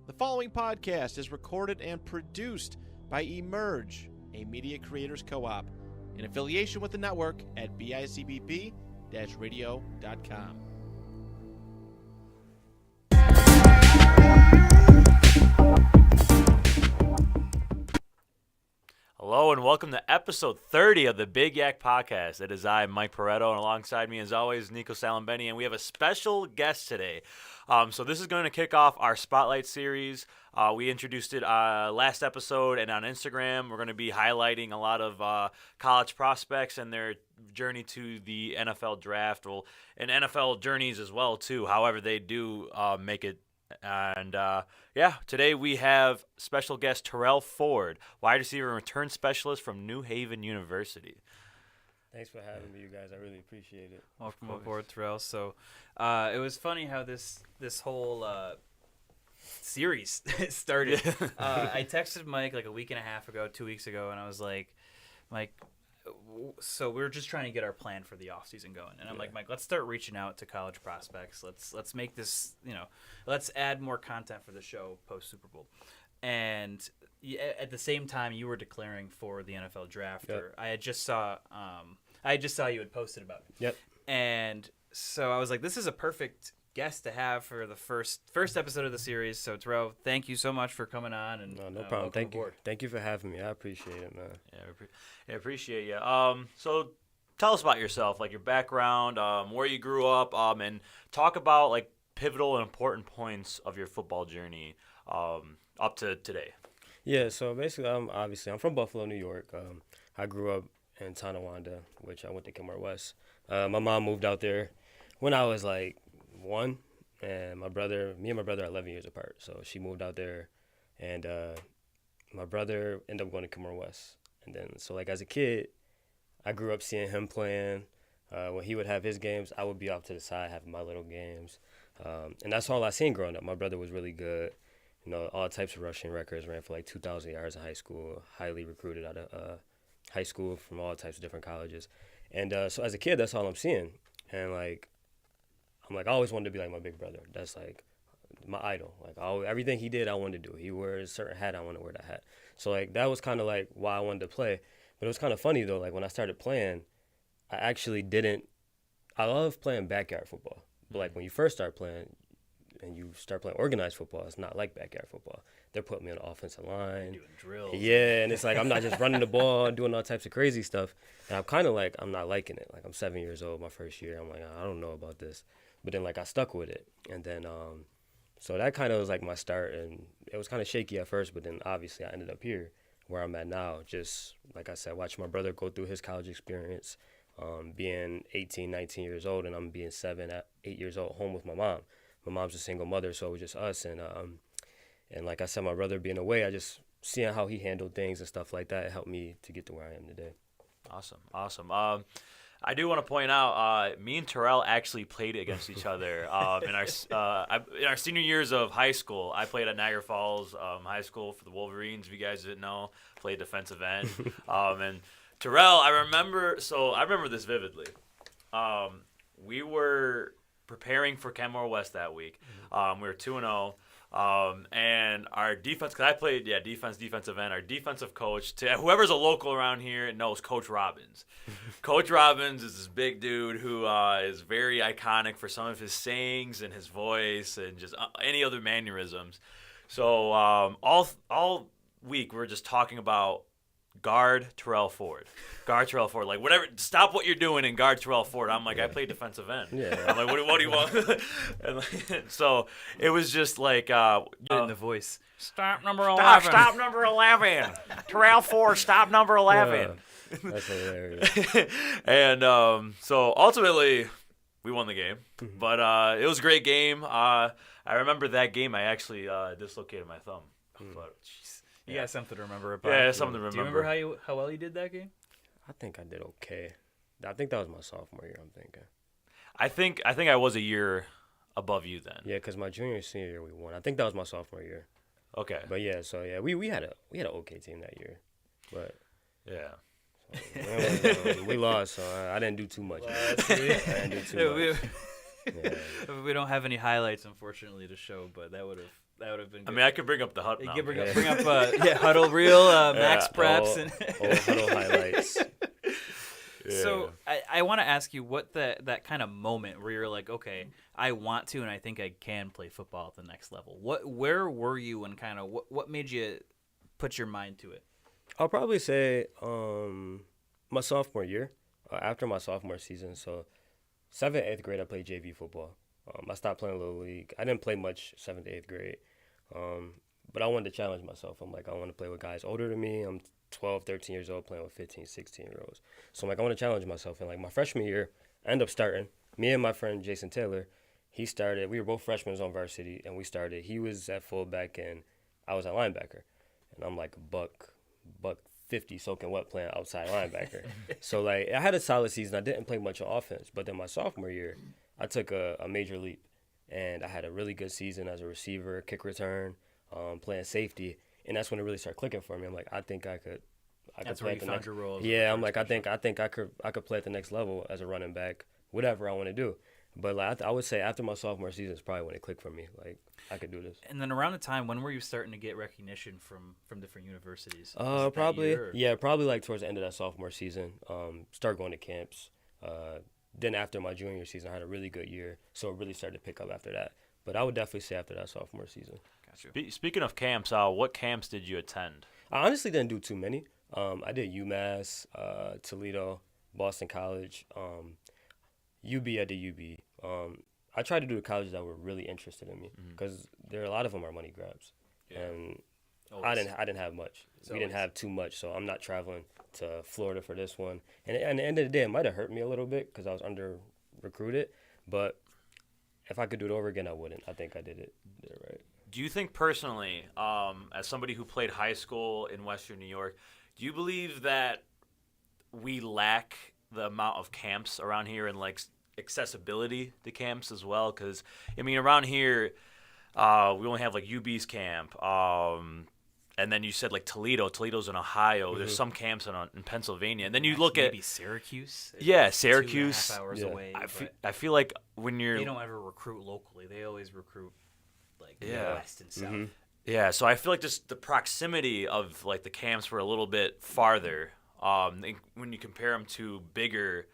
The following podcast is recorded and produced by Emerge, a media creators co-op, in affiliation with the network at bicbp-radio.com. Hello and welcome to episode 30 of the Big Yak Podcast. It is I, Mike Pareto, and alongside me, as always, Nico Salambeni, and we have a special guest today. So this is going to kick off our Spotlight series. We introduced it last episode, and on Instagram, we're going to be highlighting a lot of college prospects and their journey to the NFL draft, and NFL journeys as well, too, however they do make it. And, today we have special guest Terrell Ford, wide receiver and return specialist from New Haven University. Thanks for having me, you guys. I really appreciate it. Welcome aboard, Terrell. So it was funny how this whole series started. I texted Mike like a week and a half ago, 2 weeks ago, and I was like, Mike, so we're just trying to get our plan for the offseason going. And I'm like, Mike, let's start reaching out to college prospects. Let's make this, let's add more content for the show post-Super Bowl. And at the same time, you were declaring for the NFL draft. Yep. Or I just saw you had posted about it. Yep. And so I was like, this is a perfect guest to have for the first episode of the series. So Terrell, thank you so much for coming on. And no problem. Thank you. Aboard. Thank you for having me. I appreciate it, man. Yeah, I appreciate you. So tell us about yourself, like your background, where you grew up, and talk about like pivotal and important points of your football journey up to today. Yeah, so basically, I'm from Buffalo, New York. I grew up in Tonawanda, which I went to Kenmore West. My mom moved out there when I was like 1, and me and my brother are 11 years apart. So she moved out there, and my brother ended up going to Kenmore West. And then, so like as a kid, I grew up seeing him playing. When he would have his games, I would be off to the side having my little games. And that's all I seen growing up. My brother was really good. All types of rushing records, ran for like 2,000 yards in high school, highly recruited out of high school from all types of different colleges. And so as a kid, that's all I'm seeing. And like, I always wanted to be like my big brother. That's like my idol. Like everything he did, I wanted to do. He wore a certain hat, I wanted to wear that hat. So like that was kind of like why I wanted to play. But it was kind of funny though. Like when I started playing, I actually didn't. I love playing backyard football. But like when you first start playing, and you start playing organized football, it's not like backyard football. They're putting me on the offensive line. Doing drills. Yeah, and it's like I'm not just running the ball and doing all types of crazy stuff. And I'm kind of like, I'm not liking it. Like I'm 7 years old, my first year. I'm like, I don't know about this. But then like I stuck with it. And then, so that kind of was like my start. And it was kind of shaky at first, but then obviously I ended up here where I'm at now. Just, like I said, watching my brother go through his college experience, being 18, 19 years old, and I'm being 7, 8 years old, home with my mom. My mom's a single mother, so it was just us. And like I said, my brother being away, I just seeing how he handled things and stuff like that, it helped me to get to where I am today. Awesome. I do want to point out, me and Terrell actually played against each other in our senior years of high school. I played at Niagara Falls High School for the Wolverines. If you guys didn't know, played defensive end. And Terrell, I remember this vividly. We were preparing for Kenmore West that week. We were 2-0. And our defense, because I played, defensive end, our defensive coach, to whoever's a local around here knows Coach Robbins. Coach Robbins is this big dude who is very iconic for some of his sayings and his voice and just any other mannerisms. So all week we're just talking about guard Terrell Ford. Like, whatever, stop what you're doing and guard Terrell Ford. I'm like, I play defensive end. Yeah. I'm like, what do you want? And so it was just like... in the voice. Stop number 11. Stop number 11. Terrell Ford, stop number 11. Yeah, that's hilarious. And so ultimately, we won the game. Mm-hmm. But it was a great game. I remember that game, I actually dislocated my thumb. But, You got something to remember about. Yeah, something to remember. Do you remember how well you did that game? I think I did okay. I think that was my sophomore year, I'm thinking. I think I was a year above you then. Yeah, because my junior and senior year we won. I think that was my sophomore year. Okay. But yeah, so yeah, we had an okay team that year. But yeah. So, we lost, so I didn't do too much. I didn't do too much. Yeah. We don't have any highlights, unfortunately, to show, but that would have been good. I mean, I could bring up the hut. You now. can bring up huddle reel, max preps, and huddle highlights. So I want to ask you what that kind of moment where you're like, okay, I want to and I think I can play football at the next level. Where were you and kind of what made you put your mind to it? I'll probably say my sophomore year, after my sophomore season. So 7th, 8th grade, I played JV football. I stopped playing Little League. I didn't play much 7th to 8th grade. But I wanted to challenge myself. I'm like, I want to play with guys older than me. I'm 12, 13 years old playing with 15, 16-year-olds. So I'm like, I want to challenge myself. And like my freshman year, I ended up starting. Me and my friend Jason Taylor, he started. We were both freshmen on varsity, and we started. He was at fullback, and I was at linebacker. And I'm like buck 50 soaking wet playing outside linebacker. So like I had a solid season. I didn't play much on offense. But then my sophomore year, I took a major leap. And I had a really good season as a receiver, kick return, playing safety. And that's when it really started clicking for me. I'm like, I think I could That's play where at the you found next. your role. Yeah, I'm like, I think I could play at the next level as a running back, whatever I want to do. But like I would say after my sophomore season is probably when it clicked for me. Like I could do this. And then around the time, when were you starting to get recognition from different universities? Was it that Probably year, or- yeah, probably like towards the end of that sophomore season. Start going to camps. Then after my junior season, I had a really good year, so it really started to pick up after that. But I would definitely say after that sophomore season. Gotcha. Speaking of camps, what camps did you attend? I honestly didn't do too many. I did UMass, Toledo, Boston College, UB. I did UB. I tried to do the colleges that were really interested in me because a lot of them are money grabs, and I didn't have much. We didn't have too much, so I'm not traveling to Florida for this one. And at the end of the day, it might have hurt me a little bit because I was under recruited, but if I could do it over again, I wouldn't. I think I did it right. Do you think personally, as somebody who played high school in Western New York, do you believe that we lack the amount of camps around here and like accessibility to camps as well? Because I mean, around here, we only have like UB's camp, and then you said like Toledo's in Ohio. There's some camps in Pennsylvania, and then you look at maybe Syracuse. Yeah, It's Syracuse. 2.5 hours Yeah. away. I feel like when you're They don't ever recruit locally. They always recruit like Yeah. west and south. Yeah, so I feel like just the proximity of like the camps were a little bit farther. When you compare them to bigger,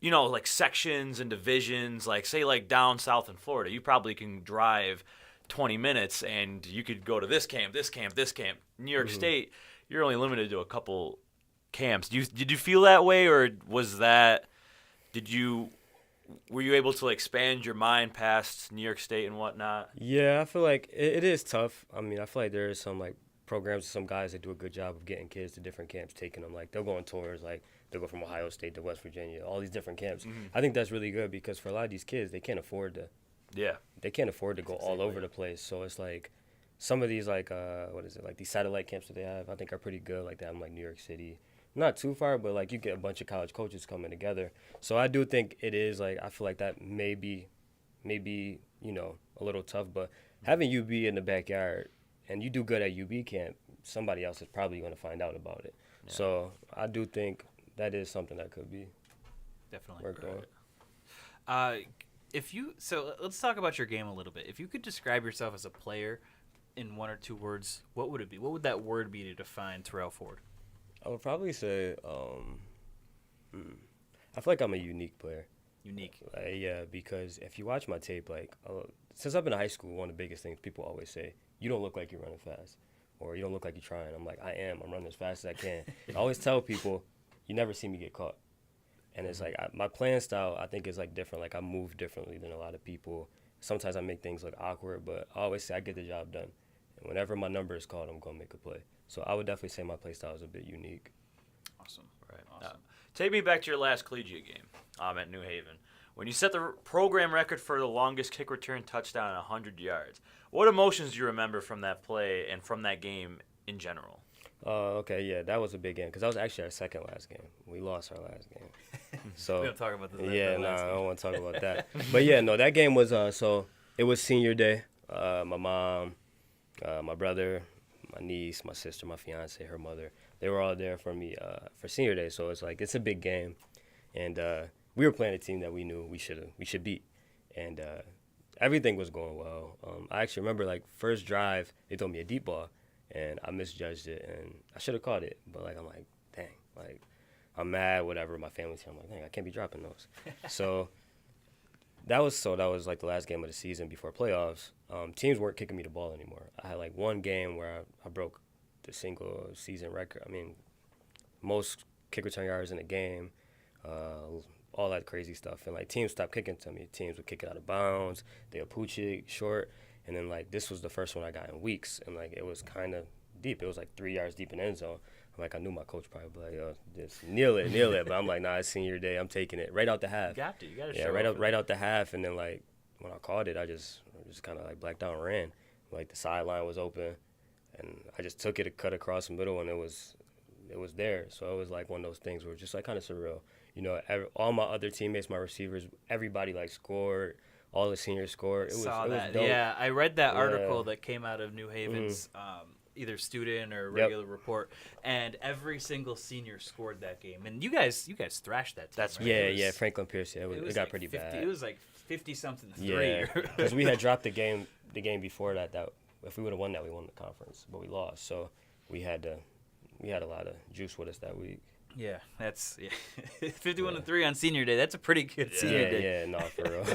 like sections and divisions, like say like down south in Florida, you probably can drive 20 minutes and you could go to this camp, this camp, this camp. New York State, you're only limited to a couple camps. Did you feel that way, or were you able to like expand your mind past New York State and whatnot? Yeah, I feel like it is tough. I mean, I feel like there is some like programs, some guys that do a good job of getting kids to different camps, taking them. Like they'll go on tours, like they'll go from Ohio State to West Virginia, all these different camps. I think that's really good because for a lot of these kids, they can't afford to. Yeah. They can't afford to go all over the place. So it's like some of these like like these satellite camps that they have, I think are pretty good. Like that in like New York City. Not too far, but like you get a bunch of college coaches coming together. So I do think it is like I feel like that may be a little tough, but having UB in the backyard and you do good at UB camp, somebody else is probably going to find out about it. Yeah. So I do think that is something that could be Definitely worked on. So let's talk about your game a little bit. If you could describe yourself as a player in one or two words, what would it be? What would that word be to define Terrell Ford? I would probably say I feel like I'm a unique player. Unique. Yeah, because if you watch my tape, like since I've been in high school, one of the biggest things people always say, you don't look like you're running fast, or you don't look like you're trying. I'm like, I am. I'm running as fast as I can. I always tell people, you never see me get caught. And it's like my playing style, I think, is like different. Like I move differently than a lot of people. Sometimes I make things look awkward, but I always say I get the job done. And whenever my number is called, I'm gonna make a play. So I would definitely say my play style is a bit unique. Awesome. Right. Awesome. Take me back to your last collegiate game at New Haven. When you set the program record for the longest kick return touchdown at 100 yards, what emotions do you remember from that play and from that game in general? Okay, yeah, that was a big game because that was actually our second last game. We lost our last game. So We don't talk about this. yeah, I don't want to talk about that. But yeah, no, that game was so it was senior day. My mom, my brother, my niece, my sister, my fiance, her mother, they were all there for me for senior day. So it's like it's a big game, and we were playing a team that we knew we should beat, and everything was going well. I actually remember like first drive they threw me a deep ball, and I misjudged it, and I should have caught it, but like I'm like, dang, like I'm mad, whatever. My family's here, I'm like, dang, I can't be dropping those. So that was like the last game of the season before playoffs. Teams weren't kicking me the ball anymore. I had like one game where I broke the single season record. I mean, most kick return yards in a game, all that crazy stuff. And like teams stopped kicking to me. Teams would kick it out of bounds. They would pooch it short. And then like this was the first one I got in weeks, and like it was kind of deep. It was like 3 yards deep in the end zone. I'm like, I knew my coach probably be like, yo, just kneel it. But I'm like, nah, it's senior day. I'm taking it right out the half. You got to. You got to Yeah, show right out the half. And then like when I called it, I just kind of like blacked out and ran. Like the sideline was open, and I just took it, cut across the middle, and it was there. So it was like one of those things where just like kind of surreal. You know, all my other teammates, my receivers, everybody like scored. All the seniors scored. It was dope. Yeah, I read that article that came out of New Haven's either student or regular report, and every single senior scored that game. And you guys thrashed that team. That's right? Yeah, Franklin Pierce. Yeah, it got like pretty 50, bad. It was like 50-something to 3. Yeah, because we had dropped the game before that. That if we would have won that, we won the conference, but we lost. So we had a lot of juice with us that week. Yeah, that's 51-3 on senior day. That's a pretty good senior day. Yeah, no, for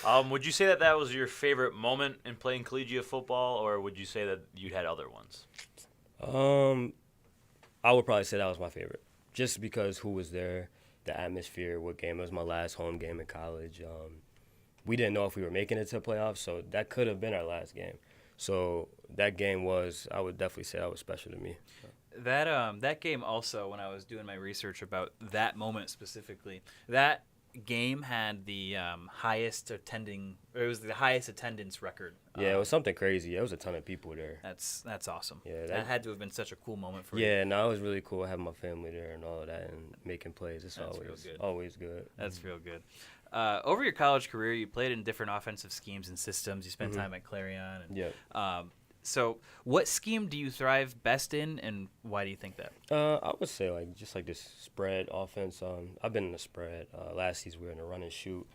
real. Would you say that was your favorite moment in playing collegiate football, or would you say that you had other ones? I would probably say that was my favorite, just because who was there, the atmosphere, what game. It was my last home game in college. We didn't know if we were making it to playoffs, so that could have been our last game. So that game I would definitely say that was special to me. That game also, when I was doing my research about that moment specifically, that game had the highest attendance record. Yeah, it was something crazy. It was a ton of people there. That's awesome. Yeah, that had to have been such a cool moment for you. Yeah, no, it was really cool having my family there and all of that and making plays. It's That's always good. That's real good. Over your college career, you played in different offensive schemes and systems. You spent time at Clarion. And, so what scheme do you thrive best in, and why do you think that? I would say like just like this spread offense. I've been in the spread. Last season we were in a run and shoot,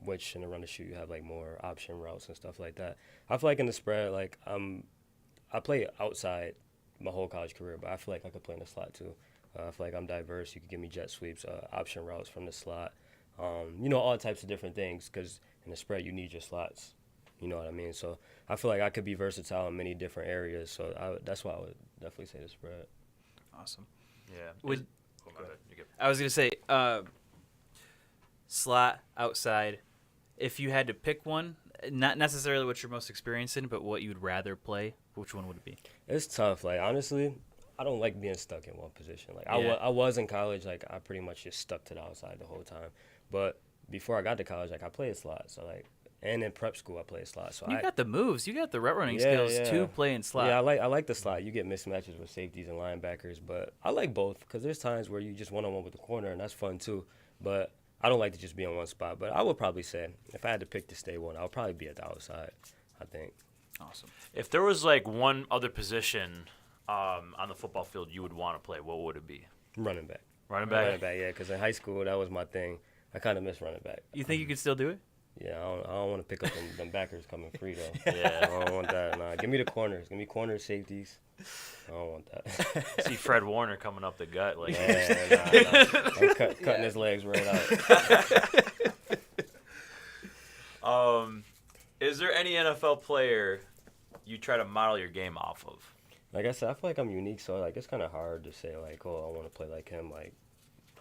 which in the run and shoot you have like more option routes and stuff like that. I feel like in the spread, like I play outside my whole college career, but I feel like I could play in the slot too. I feel like I'm diverse. You could give me jet sweeps, option routes from the slot, all types of different things, because in the spread you need your slots. You know what I mean? So I feel like I could be versatile in many different areas. So that's why I would definitely say the spread. Awesome. Yeah. I was going to say slot, outside. If you had to pick one, not necessarily what you're most experienced in, but what you'd rather play, which one would it be? It's tough. Like, honestly, I don't like being stuck in one position. Like, I was in college, like, I pretty much just stuck to the outside the whole time. But before I got to college, like, I played slot. So, like, and in prep school, I played slot. So you got the moves. You got the route running skills to play in slot. Yeah, I like the slot. You get mismatches with safeties and linebackers, but I like both because there's times where you just one-on-one with the corner, and that's fun too. But I don't like to just be in one spot. But I would probably say if I had to pick to stay one, I would probably be at the outside, I think. Awesome. If there was like one other position on the football field you would want to play, what would it be? Running back. Running back? Running back, yeah, because in high school, that was my thing. I kind of miss running back. You think you could still do it? Yeah, I don't want to pick up them backers coming free, though. Yeah. I don't want that. Nah, give me the corners. Give me corners, safeties. I don't want that. See Fred Warner coming up the gut. Like, I'm cutting his legs right out. Is there any NFL player you try to model your game off of? Like I said, I feel like I'm unique, so like it's kind of hard to say, like, oh, I want to play like him. Like,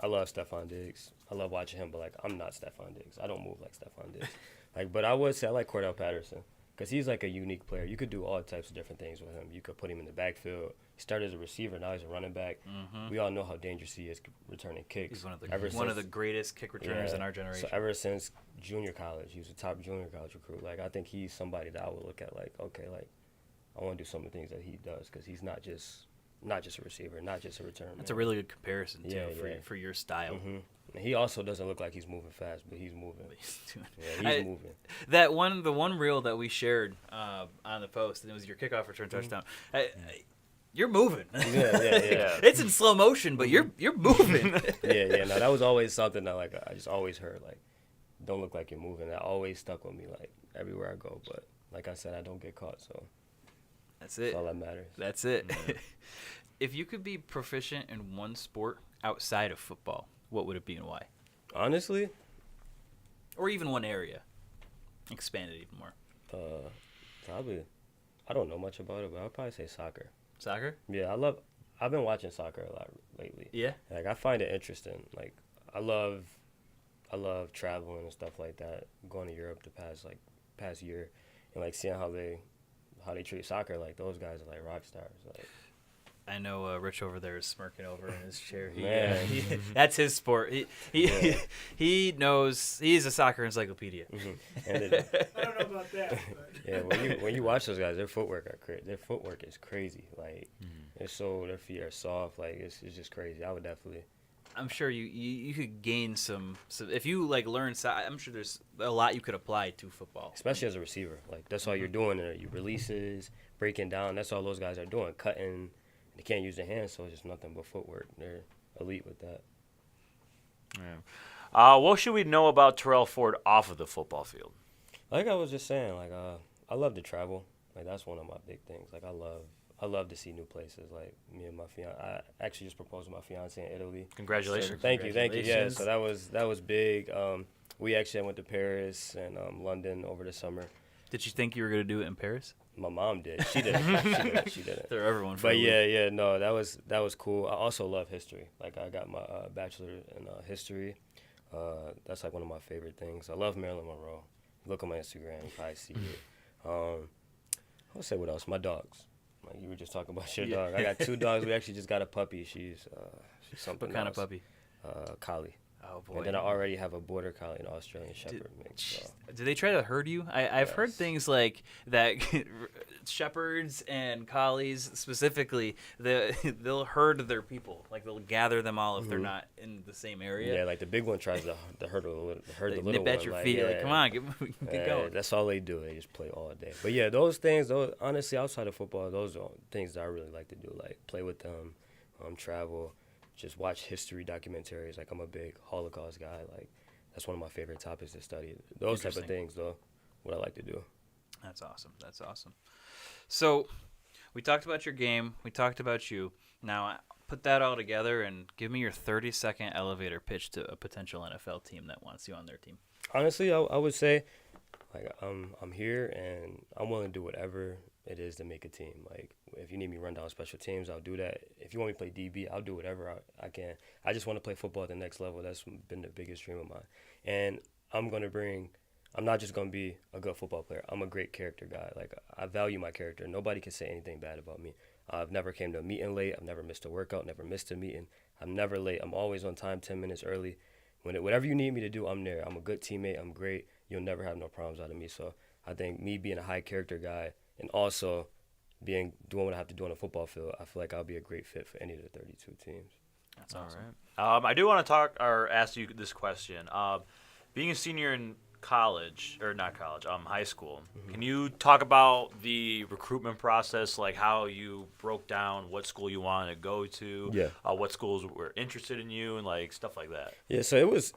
I love Stephon Diggs. I love watching him, but, like, I'm not Stephon Diggs. I don't move like Stephon Diggs. Like, but I would say I like Cordell Patterson because he's, like, a unique player. You could do all types of different things with him. You could put him in the backfield. He started as a receiver. Now he's a running back. Mm-hmm. We all know how dangerous he is returning kicks. He's one of the greatest kick returners in our generation. So ever since junior college, he was a top junior college recruit. Like, I think he's somebody that I would look at, like, okay, like, I want to do some of the things that he does because he's not just a receiver, not just a return. That's a really good comparison, too, for your style. Mm-hmm. And he also doesn't look like he's moving fast, but he's moving. He's moving. The one reel that we shared on the post, and it was your kickoff return touchdown. you're moving. Yeah. It's in slow motion, but you're moving. Yeah. No, that was always something that like I just always heard like, don't look like you're moving. That always stuck with me like everywhere I go. But like I said, I don't get caught, so That's it. that's all that matters. That's it. If you could be proficient in one sport outside of football, what would it be and why? Honestly, Or even one area. Expand it even more. probably. I don't know much about it, but I'd probably say soccer. Soccer? Yeah, I've been watching soccer a lot lately. Yeah. Like I find it interesting. Like I love traveling and stuff like that. Going to Europe the past year, and like seeing how they treat soccer. Like those guys are like rock stars. Like I know Rich over there is smirking over in his chair. Man. That's his sport. Yeah. He knows. He's a soccer encyclopedia. and I don't know about that. But. yeah, when you watch those guys, their footwork is crazy. Like their feet are soft. Like it's just crazy. I would definitely. I'm sure you could gain some if you like learn. I'm sure there's a lot you could apply to football. Especially as a receiver. Like that's all you're doing. Your releases, breaking down. That's all those guys are doing. Cutting. They can't use their hands, so it's just nothing but footwork. They're elite with that. Yeah. What should we know about Terrell Ford off of the football field? Like I was just saying, like I love to travel. Like that's one of my big things. Like I love to see new places. Like me and my fiance, I actually just proposed to my fiance in Italy. Congratulations. So, thank you. Yeah, Congratulations. so that was big. We actually went to Paris and London over the summer. Did you think you were gonna do it in Paris? My mom did. She didn't. She didn't. They're everyone. For But a loop. yeah, no, that was cool. I also love history. Like I got my bachelor in history. That's like one of my favorite things. I love Marilyn Monroe. Look on my Instagram, you probably see it. I'll say what else. My dogs. Like you were just talking about your dog. I got 2 dogs. We actually just got a puppy. She's something. What kind of else. puppy? Collie. Oh boy. And then I already have a border collie and Australian Shepherd mix. So. Did they try to herd you? I've heard Yes. things like that. Shepherds and collies specifically, they'll herd their people. Like they'll gather them all if they're not in the same area. Yeah, like the big one tries to herd the They little nip one. at your feet. yeah. Like, come on, get going. That's all they do. They just play all day. But yeah, those things. Honestly, outside of football, those are things that I really like to do. Like play with them, travel, just watch history documentaries. Like I'm a big Holocaust guy. Like that's one of my favorite topics to study. Those type of Interesting. things, though, what I like to do. That's awesome. So, we talked about your game. We talked about you. Now, put that all together and give me your 30-second elevator pitch to a potential NFL team that wants you on their team. Honestly, I would say, like I'm here and I'm willing to do whatever it is to make a team. Like if you need me to run down special teams, I'll do that. If you want me to play DB, I'll do whatever I can. I just want to play football at the next level. That's been the biggest dream of mine. And I'm not just going to be a good football player. I'm a great character guy. Like I value my character. Nobody can say anything bad about me. I've never came to a meeting late. I've never missed a workout, never missed a meeting. I'm never late. I'm always on time, 10 minutes early. Whatever you need me to do, I'm there. I'm a good teammate. I'm great. You'll never have no problems out of me. So I think me being a high character guy and also doing what I have to do on a football field, I feel like I'll be a great fit for any of the 32 teams. That's awesome. All right. I do want to ask you this question. Being a senior in high school, can you talk about the recruitment process, like how you broke down what school you wanted to go to, what schools were interested in you, and like stuff like that? Yeah, so it was.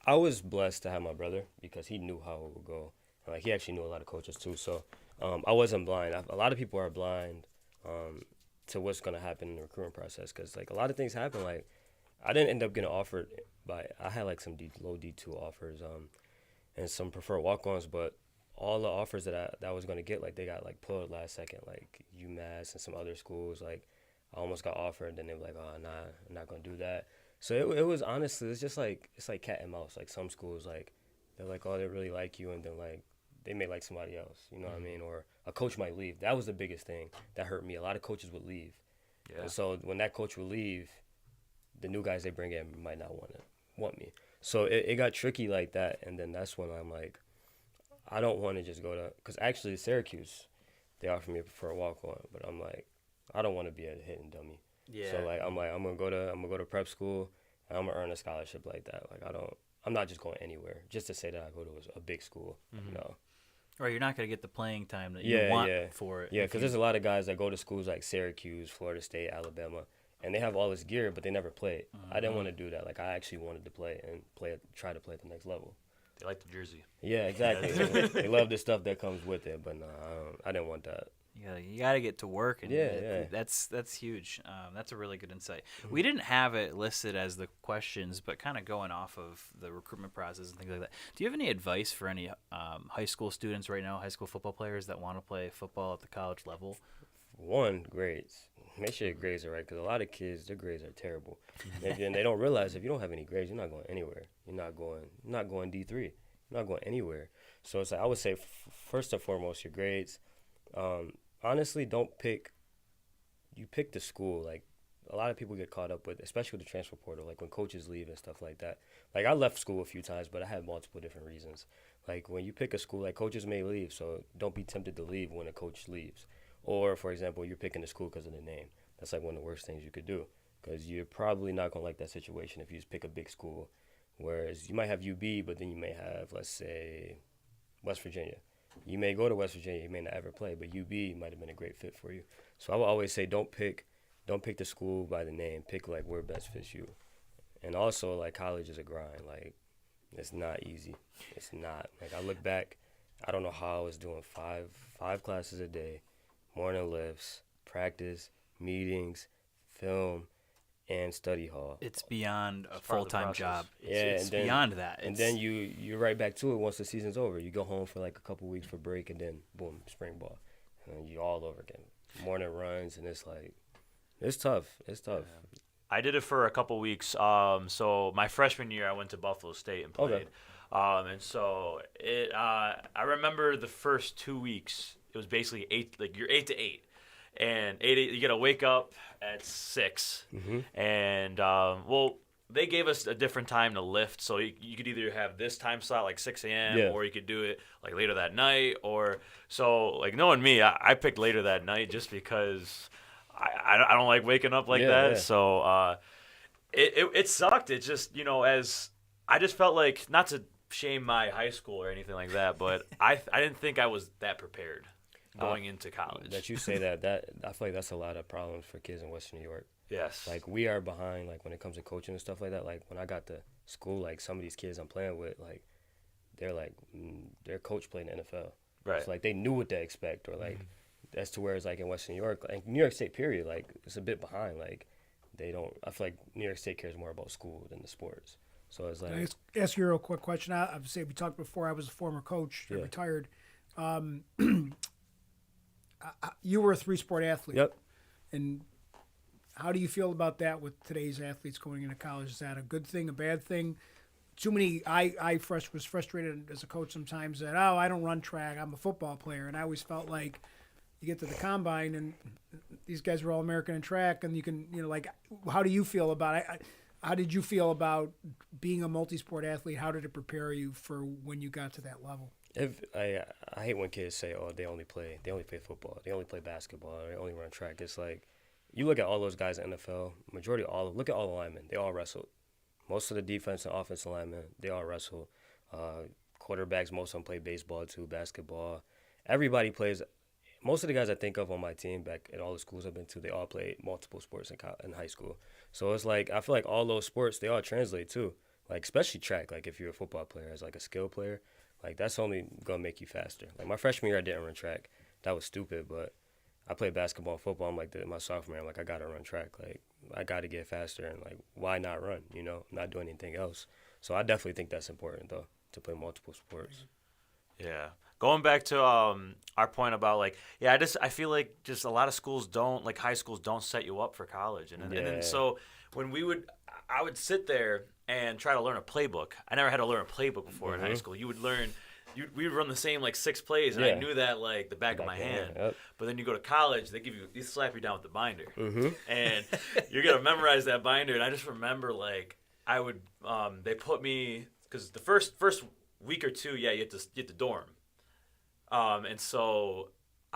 I was blessed to have my brother because he knew how it would go. Like he actually knew a lot of coaches too, so I wasn't blind. A lot of people are blind to what's gonna happen in the recruitment process because like a lot of things happen. Like I didn't end up getting offered, but I had like some low D2 offers and some preferred walk-ons, but all the offers that I was gonna get, like they got like pulled last second, like UMass and some other schools. Like I almost got offered, and then they were like, "Oh, nah, I'm not gonna do that." So it was honestly, it's like cat and mouse. Like some schools, like they're like, "Oh, they really like you," and then like they may like somebody else. You know what I mean? Or a coach might leave. That was the biggest thing that hurt me. A lot of coaches would leave, and so when that coach would leave, the new guys they bring in might not want me. So it got tricky like that, and then that's when I'm like, I don't want to just go to, because actually Syracuse, they offered me for a walk-on, but I'm like, I don't want to be a hidden dummy. Yeah. So like I'm gonna go to prep school, and I'm gonna earn a scholarship like that. Like I'm not just going anywhere just to say that I go to a big school. No. Or you're not going to get the playing time that you want for it. Yeah, because there's a lot of guys that go to schools like Syracuse, Florida State, Alabama, and they have all this gear, but they never play. I didn't want to do that. Like, I actually wanted to play and try to play at the next level. They like the jersey. Yeah, exactly. They love the stuff that comes with it, but no, I didn't want that. Yeah, you got to get to work, and that's huge. That's a really good insight. We didn't have it listed as the questions, but kind of going off of the recruitment process and things like that. Do you have any advice for any high school students right now, high school football players that want to play football at the college level? One, grades. Make sure your grades are right, because a lot of kids, their grades are terrible, and they don't realize if you don't have any grades, you're not going anywhere. You're not going D3. You're not going anywhere. So it's like, I would say first and foremost, your grades. Honestly, pick the school. Like, a lot of people get caught up with, especially with the transfer portal, like when coaches leave and stuff like that. Like, I left school a few times, but I had multiple different reasons. Like, when you pick a school, like, coaches may leave, so don't be tempted to leave when a coach leaves. Or, for example, you're picking the school because of the name. That's like one of the worst things you could do, because you're probably not going to like that situation if you just pick a big school. Whereas you might have UB, but then you may have, let's say, West Virginia. You may go to West Virginia, you may not ever play, but UB might have been a great fit for you. So I would always say don't pick the school by the name. Pick, like, where best fits you. And also, like, college is a grind. Like, it's not easy. It's not. Like, I look back, I don't know how I was doing five classes a day, morning lifts, practice, meetings, film, and study hall. It's beyond a full-time job. It's then, beyond that. And then you're right back to it once the season's over. You go home for like a couple weeks for break, and then boom, spring ball, and you all over again. Morning runs, and it's like, it's tough. It's tough. Yeah. I did it for a couple weeks. So my freshman year, I went to Buffalo State and played. Okay. And so I remember the first 2 weeks. It was basically you're 8 to 8. And 8 you got to wake up at 6. Mm-hmm. And, they gave us a different time to lift. So you could either have this time slot, like 6 a.m., or you could do it, like, later that night. So, like, knowing me, I picked later that night just because I don't like waking up like that. Yeah. So it sucked. It just, as I just felt like, not to shame my high school or anything like that, but I didn't think I was that prepared going into college. That you say that I feel like that's a lot of problems for kids in Western New York. Yes. Like, we are behind, like, when it comes to coaching and stuff like that. Like, when I got to school, like, some of these kids I'm playing with, like, they're like, their coach played in the NFL. Right. So, like, they knew what to expect, or, like, that's to where it's, like, in Western New York, like, New York State, period, like, it's a bit behind. Like, I feel like New York State cares more about school than the sports. So it's like. Can I ask you a real quick question? I've said we talked before. I was a former coach. I retired. You were a 3-sport athlete. Yep. And how do you feel about that with today's athletes going into college? Is that a good thing, a bad thing? Too many. I was frustrated as a coach sometimes that, I don't run track. I'm a football player, and I always felt like you get to the combine and these guys are all American in track, and you can, like, how do you feel about it? How did you feel about being a multi-sport athlete? How did it prepare you for when you got to that level? I hate when kids say, they only play football, they only play basketball, or they only run track. It's like, you look at all those guys in the NFL, look at all the linemen, they all wrestled. Most of the defense and offensive linemen, they all wrestle. Quarterbacks, most of them play baseball too, basketball. Everybody plays. Most of the guys I think of on my team back at all the schools I've been to, they all played multiple sports in high school. So it's like, I feel like all those sports, they all translate too. Like, especially track, like, if you're a football player as like a skill player, like, that's only going to make you faster. Like, my freshman year, I didn't run track. That was stupid, but I played basketball and football. I'm like, my sophomore year, I'm like, I got to run track. Like, I got to get faster, and, like, why not run, not doing anything else. So I definitely think that's important, though, to play multiple sports. Yeah. Going back to our point about, like, I feel like just a lot of schools don't, like, high schools don't set you up for college. And then so when I would sit there and try to learn a playbook. I never had to learn a playbook before in high school. You would learn, we would run the same, like, 6 plays, and I knew that, like, the back of my hand. Yep. But then you go to college, they slap you down with the binder. Mm-hmm. And you're going to memorize that binder. And I just remember, like, I would, they put me, because the first week or two, you had to dorm. And so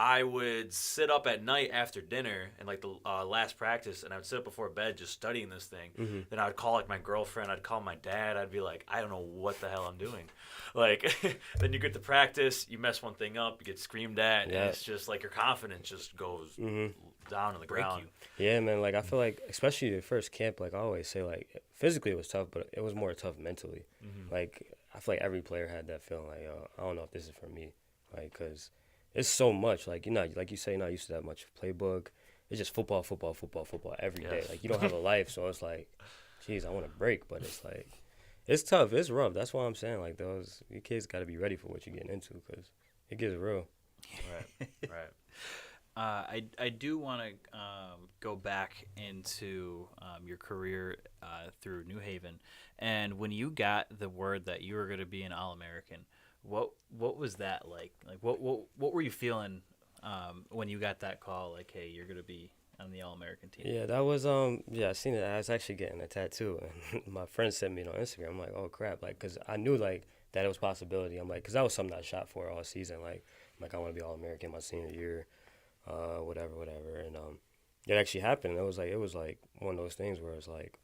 I would sit up at night after dinner and like the last practice, and I would sit up before bed just studying this thing. Then I'd call like my girlfriend, I'd call my dad. I'd be like, I don't know what the hell I'm doing. Like, then you get to practice, you mess one thing up, you get screamed at, and it's just like your confidence just goes down on the ground. Yeah, man. Like I feel like, especially your first camp, like I always say, like physically it was tough, but it was more tough mentally. Like I feel like every player had that feeling, like, yo, I don't know if this is for me, like, cause it's so much. Like you're not, like you say, you're not used to that much playbook. It's just football every day. Like you don't have a life, so it's like, geez, I want to break, but it's like, it's tough. It's rough. That's why I'm saying, like, you kids got to be ready for what you're getting into, because it gets real. Right. I do want to go back into your career through New Haven, and when you got the word that you were going to be an All-American, what was that like? Like what were you feeling when you got that call? Like, hey, you're going to be on the All-American team. Yeah, that was I seen it. I was actually getting a tattoo, and my friend sent me it on Instagram. I'm like, oh crap, like, cause I knew like that it was a possibility. I'm like, cause that was something I shot for all season. Like I want to be All-American my senior year. Whatever, and it actually happened. It was like one of those things where it's like,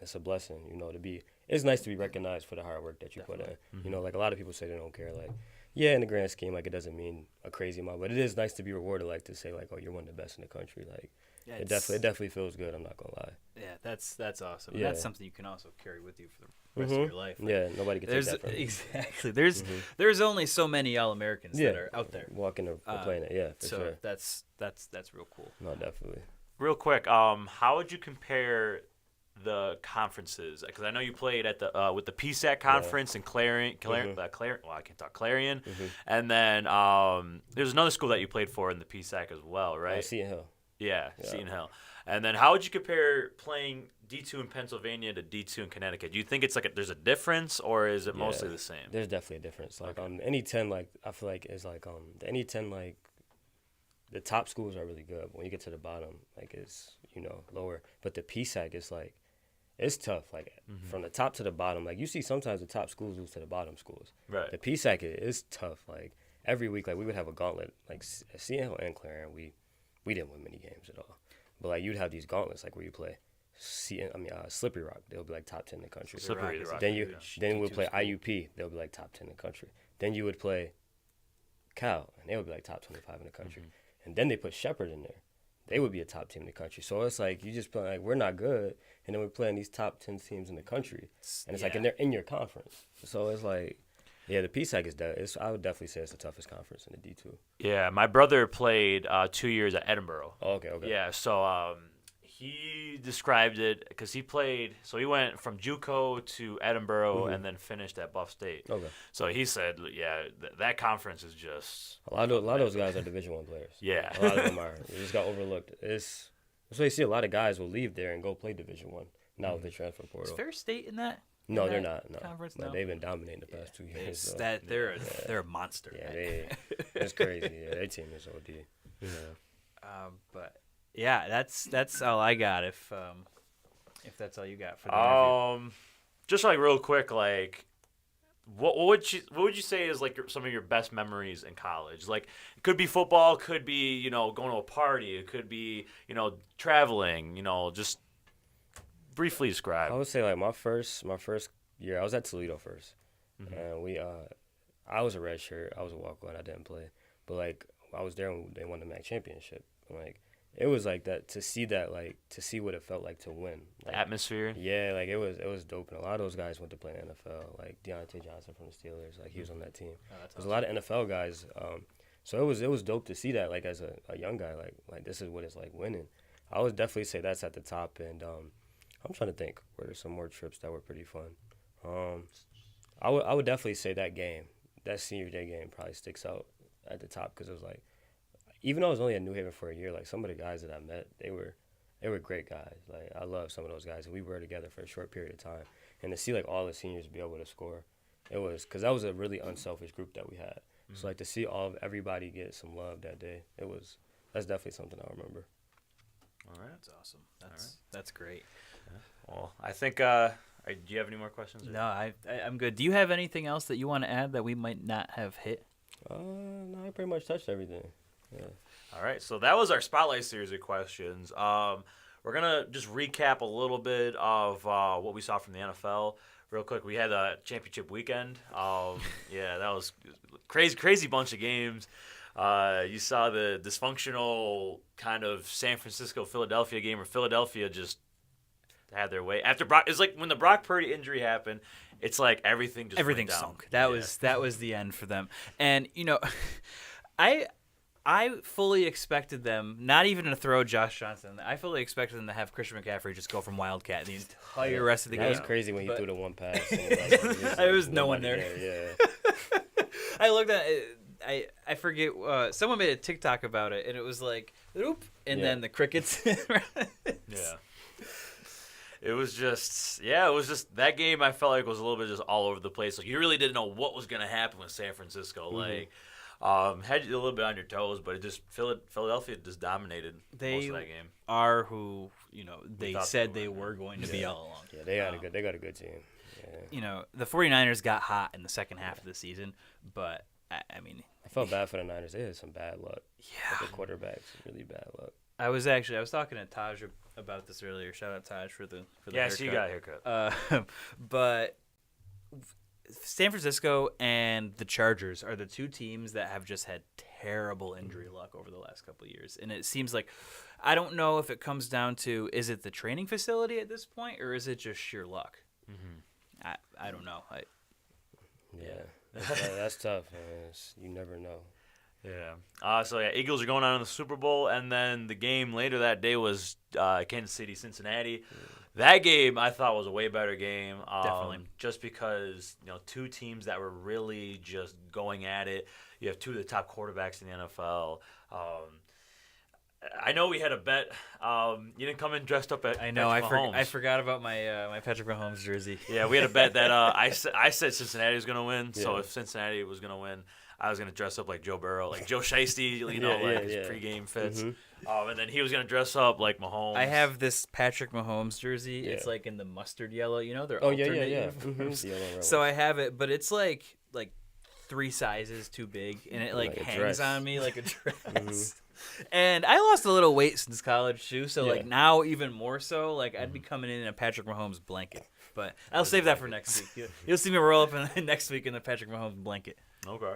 it's a blessing, you know, to be. It's nice to be recognized for the hard work that you put in. You know, like a lot of people say they don't care. Like, yeah, in the grand scheme, like it doesn't mean a crazy amount, but it is nice to be rewarded, like to say like, oh, you're one of the best in the country. Like, Yeah, it definitely feels good. I'm not gonna lie. Yeah, that's awesome. Yeah. That's something you can also carry with you for the rest of your life. Yeah, nobody can take that from you. Exactly. There's only so many All-Americans that are out there. Walking the planet, yeah, for So sure. that's real cool. No, definitely. Real quick, how would you compare the conferences? Because I know you played at the with the PSAC conference and Clarion. Well, I can't talk Clarion. And then there's another school that you played for in the PSAC as well, right? Seton Hill. Yeah, Seton Hill. And then how would you compare playing D2 in Pennsylvania to D2 in Connecticut? Do you think it's like there's a difference, or is it mostly the same? There's definitely a difference. Like any 10, like I feel like is like any 10, like the top schools are really good. But when you get to the bottom, like it's lower. But the PSAC is like it's tough. Like from the top to the bottom, like you see sometimes the top schools lose to the bottom schools. Right. The PSAC is tough. Like every week, like we would have a gauntlet. Like Seton Hill and Clarion, we didn't win many games at all. But like you'd have these gauntlets like where you play Slippery Rock, they'll be like top 10 in the country. Slippery Rock. Then we would play IUP, they'll be like top 10 in the country. Then you would play Cal, and they would be like top 25 in the country. And then they put Shepherd in there, they would be a top team in the country. So it's like you just play like we're not good, and then we're playing these top 10 teams in the country, and it's like and they're in your conference. So it's like. Yeah, the PSAC is I would definitely say it's the toughest conference in the D2. Yeah, my brother played 2 years at Edinburgh. Oh, okay. Yeah, so he described it because he played. So he went from JUCO to Edinburgh and then finished at Buff State. Okay. So he said, yeah, that conference is just a lot of those guys are Division I players. Yeah, a lot of them are. They just got overlooked. That's why you see a lot of guys will leave there and go play Division I now with the transfer portal. Is Fair State in that? No, they're not. No, conference? No, they've been dominating the past 2 years. So. They're a monster. Yeah, it's crazy. Yeah, their team is OD. Yeah. But yeah, that's all I got. If that's all you got for the interview. Just like real quick, like what would you say is like some of your best memories in college? Like it could be football, could be going to a party, it could be traveling, just. Briefly describe. I would say like my first year, I was at Toledo first, and I was a red shirt. I was a walk-on. I didn't play, but like I was there when they won the MAC championship. And, like it was like that to see what it felt like to win. Like, the atmosphere. Yeah, like it was dope. And a lot of those guys went to play in the NFL. Like Deontay Johnson from the Steelers, like he was on that team. There's a lot of NFL guys. So it was dope to see that. Like as a young guy, like this is what it's like winning. I would definitely say that's at the top. And I'm trying to think where there's some more trips that were pretty fun. I would definitely say that senior day game probably sticks out at the top because it was like, even though I was only at New Haven for a year, like some of the guys that I met, they were great guys. Like I love some of those guys, and we were together for a short period of time. And to see like all the seniors be able to score, it was because that was a really unselfish group that we had. So like to see everybody get some love that day, that's definitely something I remember. All right, that's awesome. That's great. Well, I think. Do you have any more questions? No, I'm good. Do you have anything else that you want to add that we might not have hit? No, I pretty much touched everything. All right, so that was our Spotlight series of questions. We're going to just recap a little bit of what we saw from the NFL. Real quick, we had a championship weekend. Yeah, that was crazy bunch of games. You saw the dysfunctional kind of San Francisco-Philadelphia game where Philadelphia just had their way. After Brock, it's like when the Brock Purdy injury happened, it's like everything went down. Sunk. That was the end for them. And I fully expected them not even to throw Josh Johnson. I fully expected them to have Christian McCaffrey just go from Wildcat the entire rest of the game. That was crazy when you threw the one pass. There was no one there. Yeah. I looked at it. I forget. Someone made a TikTok about it, and it was like, oop, and then the crickets. Yeah. It was just that game. I felt like was a little bit just all over the place. Like you really didn't know what was going to happen with San Francisco. Like, had you a little bit on your toes, but it just Philadelphia just dominated most of that game. Are who they said they were going to be all along. Yeah, they got a good team. Yeah. The 49ers got hot in the second half of the season, but I mean, I felt bad for the Niners. They had some bad luck. Yeah, the quarterbacks really bad luck. I was talking to Taj about this earlier. Shout out Taj for the haircut. So you got a haircut. But San Francisco and the Chargers are the two teams that have just had terrible injury luck over the last couple of years. And it seems like, I don't know if it comes down to, is it the training facility at this point, or is it just sheer luck? Mm-hmm. I don't know. That's tough, man. You never know. Yeah. Eagles are going on in the Super Bowl, and then the game later that day was Kansas City, Cincinnati. That game I thought was a way better game. Definitely. Just because, two teams that were really just going at it. You have two of the top quarterbacks in the NFL. I know we had a bet. You didn't come in dressed up at I know. Mahomes. I forgot about my my Patrick Mahomes jersey. Yeah, we had a bet that I said Cincinnati was going to win. Yeah. So if Cincinnati was going to win, I was going to dress up like Joe Burrow, like Joe Shiesty, his pregame fits. Mm-hmm. And then he was going to dress up like Mahomes. I have this Patrick Mahomes jersey. Yeah. It's like in the mustard yellow. They're alternate uniforms. Mm-hmm. So I have it, but it's like 3 sizes too big, and it like hangs dress. On me like a dress. Mm-hmm. And I lost a little weight since college too, so like now even more so. Like I'd be coming in a Patrick Mahomes blanket, but I'll save that for next week. You'll see me roll up next week in the Patrick Mahomes blanket. Okay.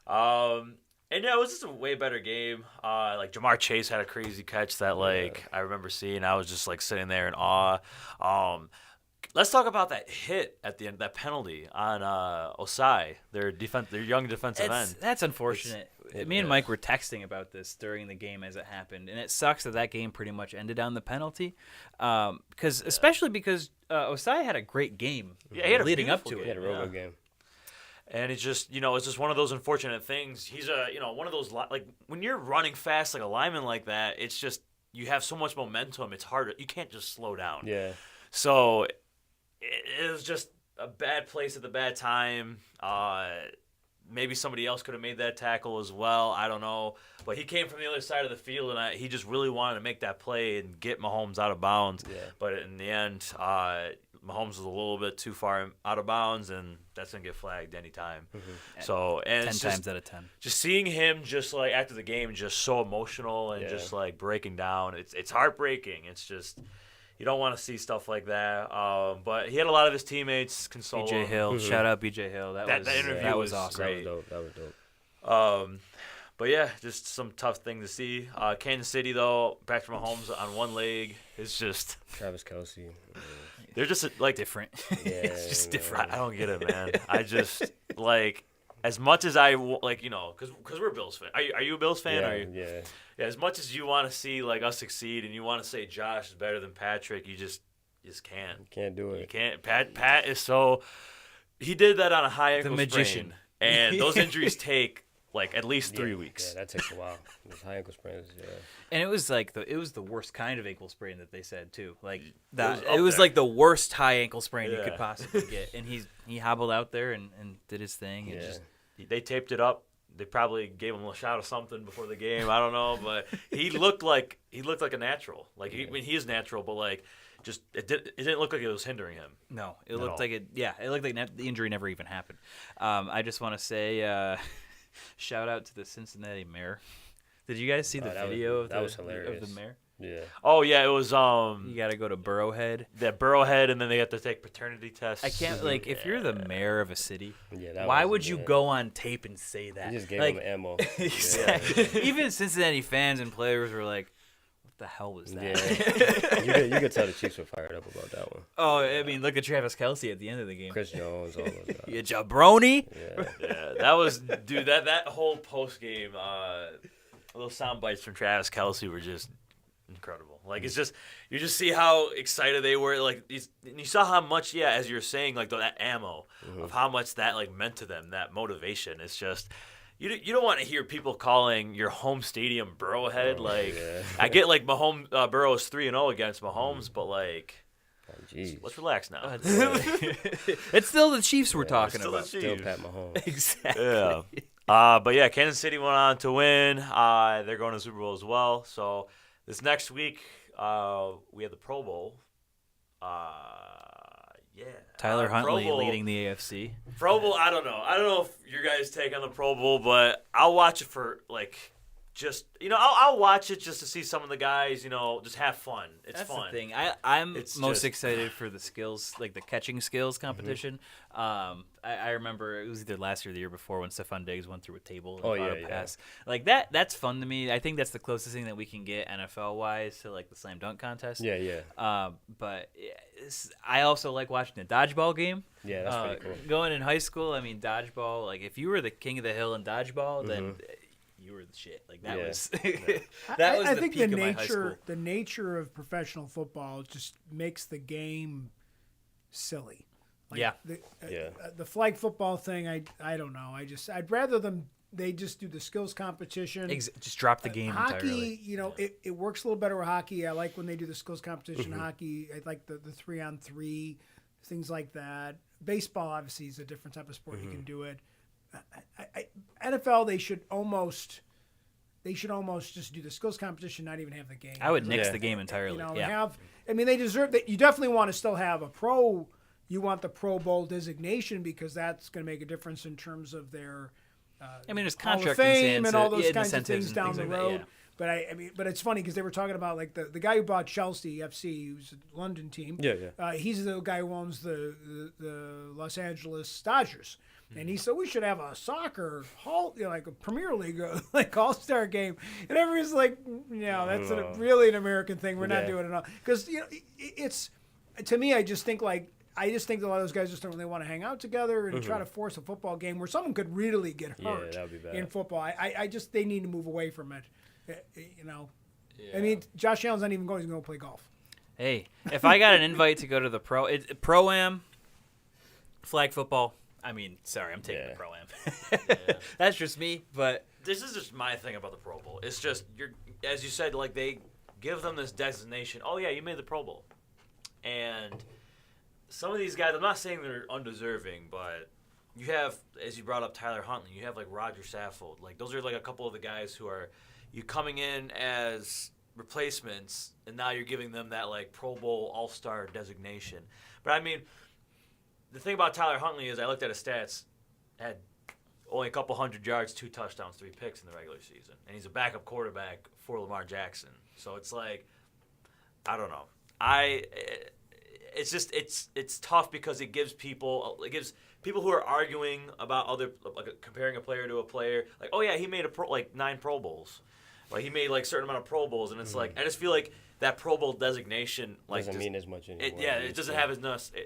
And it was just a way better game. Like Jamar Chase had a crazy catch that I remember seeing. I was just like sitting there in awe. Let's talk about that hit at the end, that penalty on Osai, their young defensive end. That's unfortunate. Me and Mike were texting about this during the game as it happened, and it sucks that game pretty much ended on the penalty, especially because Osai had a great game leading up to it. He had a real good game. And it's just, it's just one of those unfortunate things. He's one of those, like, when you're running fast like a lineman like that, it's just, you have so much momentum, it's hard. You can't just slow down. Yeah. So it was just a bad place at the bad time. Maybe somebody else could have made that tackle as well. I don't know. But he came from the other side of the field, and he just really wanted to make that play and get Mahomes out of bounds. Yeah. But in the end, Mahomes was a little bit too far out of bounds, and that's going to get flagged anytime. Mm-hmm. So, and 10 times out of 10. Just seeing him just like after the game, just so emotional and just like breaking down. It's heartbreaking. It's just you don't want to see stuff like that. But he had a lot of his teammates console BJ him. Hill, Mm-hmm. shout out BJ Hill. That interview was awesome. Great. That was dope. But yeah, just some tough thing to see. Kansas City though, Patrick Mahomes on one leg is just Travis Kelce. They're just like different. Yeah, it's just different. I don't get it, man. I just like as much as I like, because we're Bills fan. Are you a Bills fan? Yeah. Yeah. As much as you want to see like us succeed and you want to say Josh is better than Patrick, you just can't. You can't do it. You can't. Pat is so. He did that on a high ankle magician. sprain, and those injuries take like at least 3 weeks. Yeah, that takes a while. Those high ankle sprains. Yeah. And it was like the worst kind of ankle sprain that they said too. Like that, it was like the worst high ankle sprain you could possibly get. And he hobbled out there and did his thing. And just they taped it up. They probably gave him a shot of something before the game. I don't know, but he looked like a natural. Like he is natural, but like just it didn't look like it was hindering him. No, it looked like it. Yeah, it looked like the injury never even happened. I just want to say shout out to the Cincinnati mayor Did you guys see the video that was of hilarious. the mayor? Yeah. Oh yeah, it was You got to go to Burrowhead. that Burrowhead, and then they have to take paternity tests. I can't like if you're the mayor of a city, Yeah. why would you go on tape and say that? You just gave like, him ammo. Exactly. Even Cincinnati fans and players were like, "What the hell was that?" Yeah. you could tell the Chiefs were fired up about that one. Oh, I mean, look at Travis Kelce at the end of the game. Chris Jones, all those guys. You jabroni. Yeah. Yeah, that was dude. That whole post game, those sound bites from Travis Kelce were just incredible. Like it's just you just see how excited they were. Like and you saw how much, as you're saying, like that ammo of how much that like meant to them. That motivation. It's just. You don't want to hear people calling your home stadium Burrowhead. I get like Mahomes, Burrow's 3-0 against Mahomes, but like, let's relax now. It's still the Chiefs we're talking still the about. Chiefs. Still Pat Mahomes. Exactly. Yeah. But yeah, Kansas City went on to win. They're going to the Super Bowl as well. So this next week, we have the Pro Bowl. Tyler Huntley Pro Bowl, leading the AFC. Pro Bowl, I don't know. I don't know if your guys take on the Pro Bowl, but I'll watch it for like just I'll watch it just to see some of the guys, just have fun. It's That's fun. the thing. I'm It's most just- excited for the skills, like the catching skills competition. I remember it was either last year or the year before when Stephon Diggs went through a table and caught a pass. Like that's fun to me. I think that's the closest thing that we can get NFL wise to like the slam dunk contest. Yeah. But I also like watching the dodgeball game. Yeah, that's pretty cool. Going in high school, I mean dodgeball. Like if you were the king of the hill in dodgeball, then you were the shit. Like that was that was I the think peak of my high school. the nature of professional football just makes the game silly. Like the flag football thing, I don't know. I'd rather they just do the skills competition. Just drop the game hockey, entirely. it works a little better with hockey. I like when they do the skills competition hockey. I like the 3-on-3, things like that. Baseball obviously is a different type of sport. You can do it. NFL, they should almost just do the skills competition, not even have the game. I would nix the game entirely. They deserve that. You definitely want to still have a pro. You want the Pro Bowl designation because that's going to make a difference in terms of their there's Hall of contract Fame and all those incentives kinds of things down the like that, road. But it's funny because they were talking about like the guy who bought Chelsea FC, who's a London team. He's the guy who owns the Los Angeles Dodgers. And he said we should have a soccer hall, like a Premier League, like all-star game. And everyone's like, that's really an American thing. We're not doing it all because it's to me. I just think that a lot of those guys just don't really want to hang out together and try to force a football game where someone could really get hurt that would be bad. in football. I just they need to move away from it. I mean, Josh Allen's not even going. He's going to play golf. Hey, if I got an invite to go to the Pro-Am, flag football. I mean, sorry, I'm taking the Pro-Am. That's just me, but This is just my thing about the Pro Bowl. It's just as you said, like they give them this designation. Oh yeah, you made the Pro Bowl, and some of these guys. I'm not saying they're undeserving, but you have, as you brought up, Tyler Huntley. You have like Roger Saffold. Like those are like a couple of the guys who are you coming in as replacements, and now you're giving them that like Pro Bowl All-Star designation. But I mean, the thing about Tyler Huntley is I looked at his stats, had only a couple hundred yards, 2 touchdowns, 3 picks in the regular season, and he's a backup quarterback for Lamar Jackson. So it's like, I don't know. It's just it's tough because it gives people who are arguing about comparing a player to a player, like, oh yeah, he made 9 Pro Bowls. Like he made like certain amount of Pro Bowls, and it's like I just feel like that Pro Bowl designation doesn't mean as much anymore. It doesn't have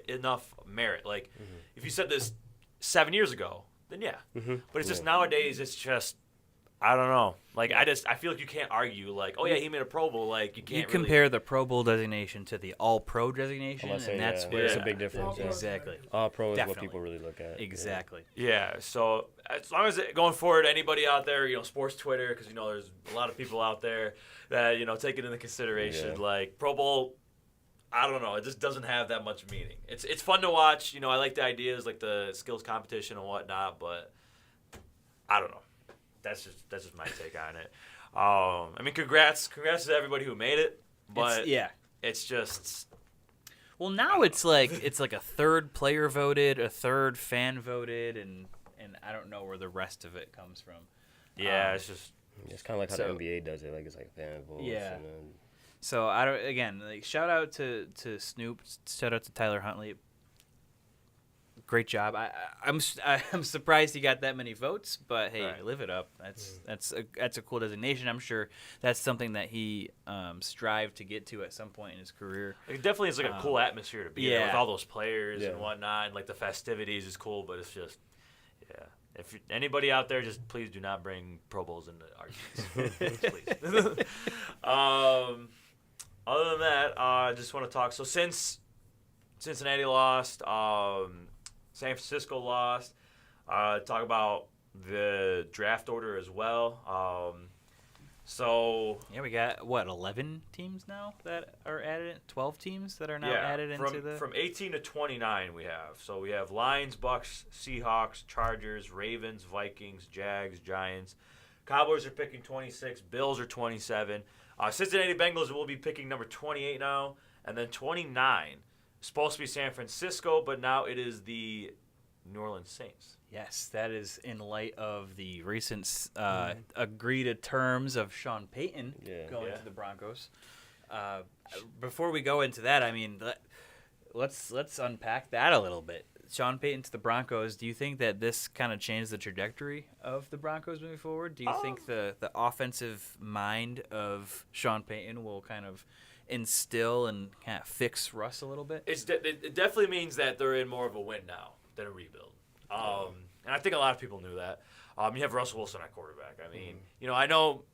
enough merit. Like if you said this 7 years ago, then but it's just nowadays it's just I don't know. Like I feel like you can't argue like, oh yeah, he made a Pro Bowl. Like you can't. You compare the Pro Bowl designation to the All Pro designation, and that's where it's a big difference. Exactly. All Pro is what people really look at. Exactly. Yeah. So as long as going forward, anybody out there, sports Twitter, because there's a lot of people out there that take it into consideration. Like Pro Bowl, I don't know. It just doesn't have that much meaning. It's fun to watch. I like the ideas, like the skills competition and whatnot, but I don't know. That's just my take on it. I mean, congrats to everybody who made it, but it's just. Well, now it's like a third player voted, a third fan voted, and I don't know where the rest of it comes from. Yeah, it's just It's kind of like how So- the NBA does it. Like it's like fan votes. Yeah. And then, So I don't. Again, like shout out to Snoop. Shout out to Tyler Huntley. Great job. I'm surprised he got that many votes, but hey, Right. live it up. That's a cool designation. I'm sure that's something that he strived to get to at some point in his career. It definitely is like a cool atmosphere to be there with yeah. all those players Yeah. and whatnot. And like the festivities is cool, but it's just, yeah. If anybody out there, just please do not bring Pro Bowls into arguments. Please. Other than that, I just want to talk. So since Cincinnati lost, San Francisco lost, talk about the draft order as well. So Yeah, we got 11 teams now that are added. 12 teams that are now yeah, added into the. from 18 to 29 we have. So we have Lions, Bucks, Seahawks, Chargers, Ravens, Vikings, Jags, Giants. Cowboys are picking 26. Bills are 27. Cincinnati Bengals will be picking number 28 now, and then 29 supposed to be San Francisco, but now it is the New Orleans Saints. Yes, that is in light of the recent agreed terms of Sean Payton going Yeah. to the Broncos. Before we go into that, I mean, let's unpack that a little bit. Sean Payton to the Broncos. Do you think that this kind of changed the trajectory of the Broncos moving forward? Do you think the offensive mind of Sean Payton will kind of instill and kind of fix Russ a little bit? It definitely means that they're in more of a win now than a rebuild. And I think a lot of people knew that. You have Russell Wilson at quarterback. I mean, I know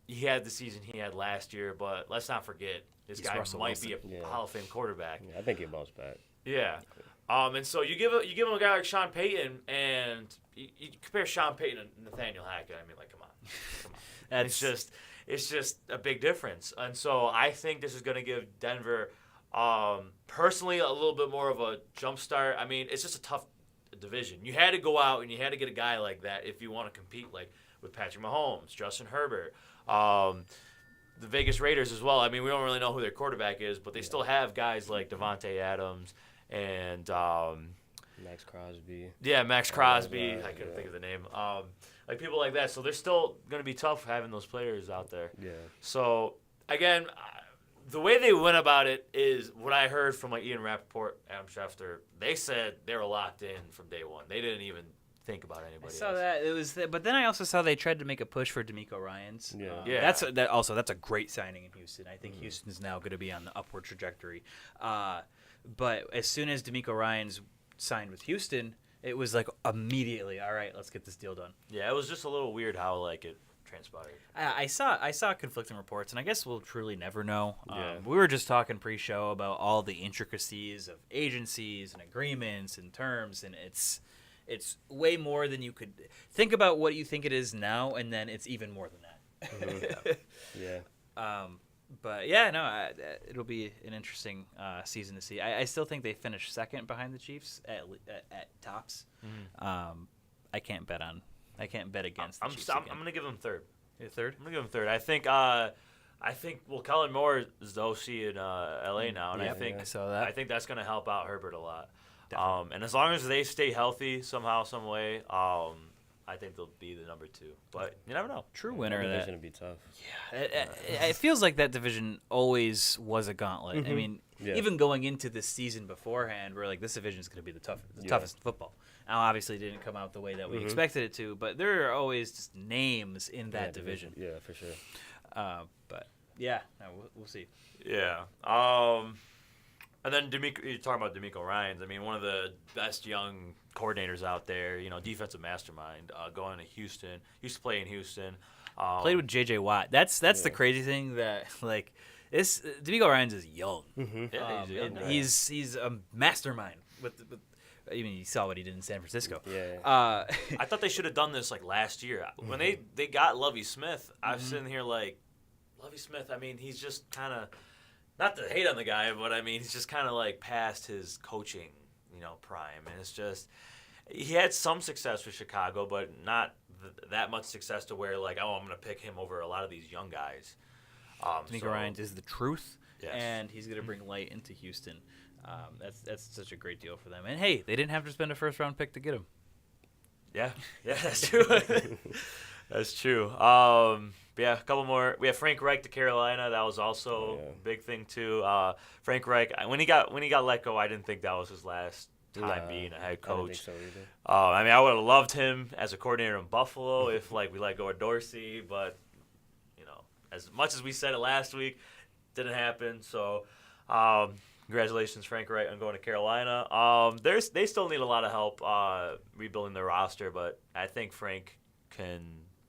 he had the season he had last year, but let's not forget this guy Russell might be Wilson. a Hall of Fame quarterback. yeah, I think he bounced back. Yeah. And so you give him a guy like Sean Payton, and you compare Sean Payton and Nathaniel Hackett. I mean, like, come on. It's just a big difference. And so I think this is going to give Denver, personally, a little bit more of a jump start. I mean, it's just a tough division. You had to go out and you had to get a guy like that if you want to compete, like with Patrick Mahomes, Justin Herbert, the Vegas Raiders as well. I mean, we don't really know who their quarterback is, but they still have guys like Devontae Adams and Max Crosby. yeah, Max Crosby. right, I couldn't yeah. think of the name. Like people like that. So they're still going to be tough having those players out there. Yeah. So again, the way they went about it is what I heard from like Ian Rappaport, Adam Schefter. They said they were locked in from day one. They didn't even think about anybody I saw else. that it was, but then I also saw they tried to make a push for D'Amico Ryans. Yeah. Yeah. That's a great signing in Houston. I think Houston's now going to be on the upward trajectory. But as soon as D'Amico Ryans signed with Houston, it was like immediately, all right, let's get this deal done. Yeah, it was just a little weird how like it transpired. I saw conflicting reports, and I guess we'll truly never know. Yeah. We were just talking pre-show about all the intricacies of agencies and agreements and terms, and it's way more than you could think about what you think it is now, and then it's even more than that. Yeah. But yeah, no, it'll be an interesting season to see. I still think they finish second behind the Chiefs at tops. I can't bet against the Chiefs I'm again. going to give them third. You're third. I'm going to give them third. I think Kellen Moore is the OC in LA now, and Yeah, I I saw that. I think that's going to help out Herbert a lot. And as long as they stay healthy somehow, some way, I think they'll be the number 2. But you never know. True winner of That's that. gonna be tough. It feels like that division always was a gauntlet. I mean, Yeah. even going into this season beforehand, we're like, this division is going to be the toughest in football. Now, obviously, it didn't come out the way that we expected it to, but there are always just names in that division. Yeah, for sure. But yeah, no, we'll see. Yeah. And then you're talking about D'Amico Ryans. I mean, one of the best young coordinators out there, defensive mastermind, going to Houston. Used to play in Houston. Played with J.J. Watt. That's the crazy thing that, like, this D'Amico Ryans is young. Yeah, he's young, And right? he's a mastermind. With I mean, you saw what he did in San Francisco. Yeah. I thought they should have done this like last year when they got Lovie Smith. I was sitting here like, Lovie Smith. I mean, he's just kind of not to hate on the guy, but I mean, he's just kind of like past his coaching, prime. And it's just he had some success with Chicago, but not that much success to where like, I'm going to pick him over a lot of these young guys. D'Amico Ryans is the truth, Yes. and he's going to bring light into Houston. That's such a great deal for them. And hey, they didn't have to spend a first round pick to get him. Yeah, that's true. That's true. Yeah, a couple more. We have Frank Reich to Carolina. That was also a big thing too. Frank Reich, when he got let go, I didn't think that was his last time being a head coach. I didn't think so either. I mean, I would have loved him as a coordinator in Buffalo if we let go of Dorsey, but as much as we said it last week, didn't happen. So, congratulations, Frank Reich, on going to Carolina. They still need a lot of help rebuilding their roster, but I think Frank can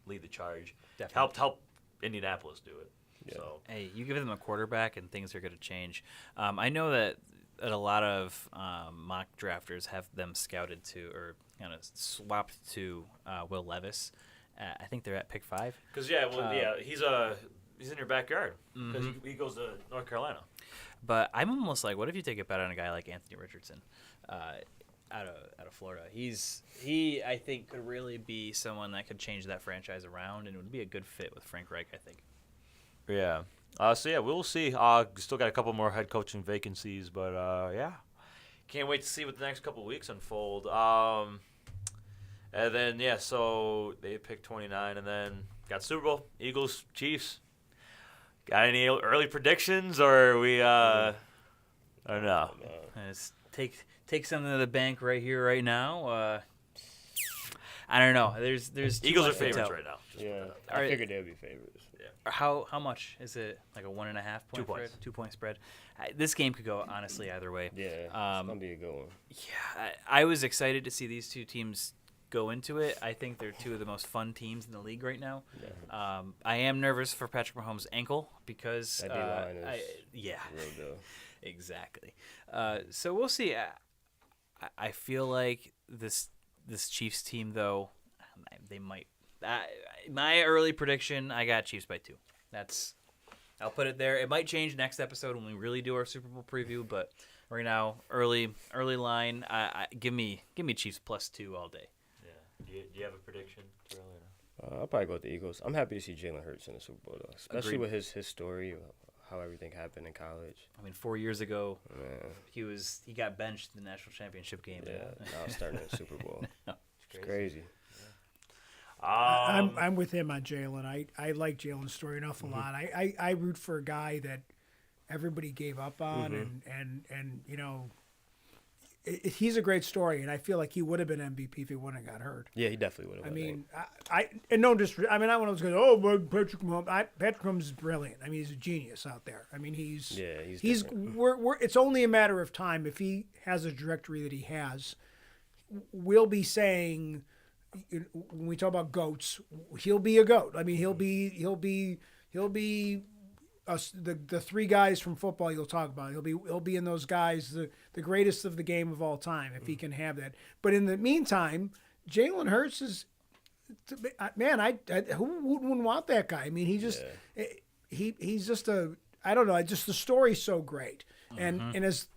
lead the charge. Definitely. Help Indianapolis do it. Yeah. So Hey, you give them a quarterback and things are going to change. I know that a lot of mock drafters have them scouted to or kind of swapped to Will Levis. I think they're at pick 5. because he's in your backyard because he goes to North Carolina. But I'm almost like, what if you take a bet on a guy like Anthony Richardson out of Florida? He I think could really be someone that could change that franchise around and would be a good fit with Frank Reich, I think. Yeah. We'll see. Still got a couple more head coaching vacancies, but can't wait to see what the next couple weeks unfold. And then so they picked 29, and then got Super Bowl, Eagles, Chiefs. Got any early predictions, or are we? I don't know. Let's take something to the bank right here, right now. I don't know. There's Eagles are much to favorites tell. right now. Yeah, All right. I figured they'd be favorites. How much is it? Like a 1.5 point 2 points. spread? 2 point spread. This game could go honestly either way. Yeah, it's gonna be a good one. Yeah, I was excited to see these two teams go into it. I think they're two of the most fun teams in the league right now. Yeah. I am nervous for Patrick Mahomes' ankle because That D-line is yeah, real though. exactly. So we'll see. I feel like this Chiefs team though, they might. My early prediction, I got Chiefs by 2. I'll put it there. It might change next episode when we really do our Super Bowl preview, but right now, early line, give me Chiefs +2 all day. Yeah. Do you have a prediction, Terrell? I'll probably go with the Eagles. I'm happy to see Jalen Hurts in the Super Bowl though, especially Agreed. with his story, how everything happened in college. I mean, 4 years ago, Yeah, he got benched in the national championship game. yeah. Now it's starting at the Super Bowl. No. It's crazy. I'm with him on Jalen. I like Jalen's story an awful lot. I root for a guy that everybody gave up on, and he's a great story, and I feel like he would have been MVP if he wouldn't have got hurt. Yeah, he definitely would have. I mean, and no disrespect. I mean, not when I was going, oh, but Patrick Mahomes. Patrick Mahomes is brilliant. I mean, he's a genius out there. I mean, he's different. we're it's only a matter of time if he has a trajectory that he has. We'll be saying, when we talk about goats, he'll be a goat. I mean, he'll be the 3 guys from football you'll talk about. He'll be in those guys, the greatest of the game of all time, if he can have that. But in the meantime, Jalen Hurts is, man, who wouldn't want that guy? I mean, he's just I don't know, just the story's so great. And as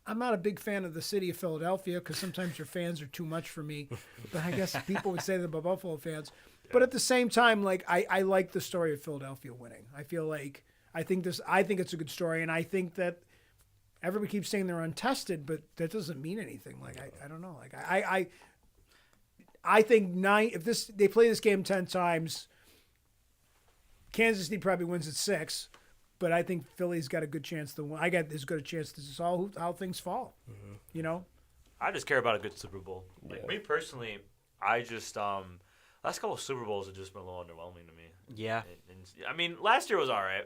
I'm not a big fan of the city of Philadelphia because sometimes your fans are too much for me. But I guess people would say that about Buffalo fans. Yeah. But at the same time, like I like the story of Philadelphia winning. I feel like I think it's a good story, and I think that everybody keeps saying they're untested, but that doesn't mean anything. Like I don't know. Like I think if they play this game 10 times, Kansas City probably wins at 6. But I think Philly's got a good chance to win. I got as good a chance. This is all how things fall. You know. I just care about a good Super Bowl. Like me personally, I just last couple of Super Bowls have just been a little underwhelming to me. Yeah. And, I mean, last year was all right.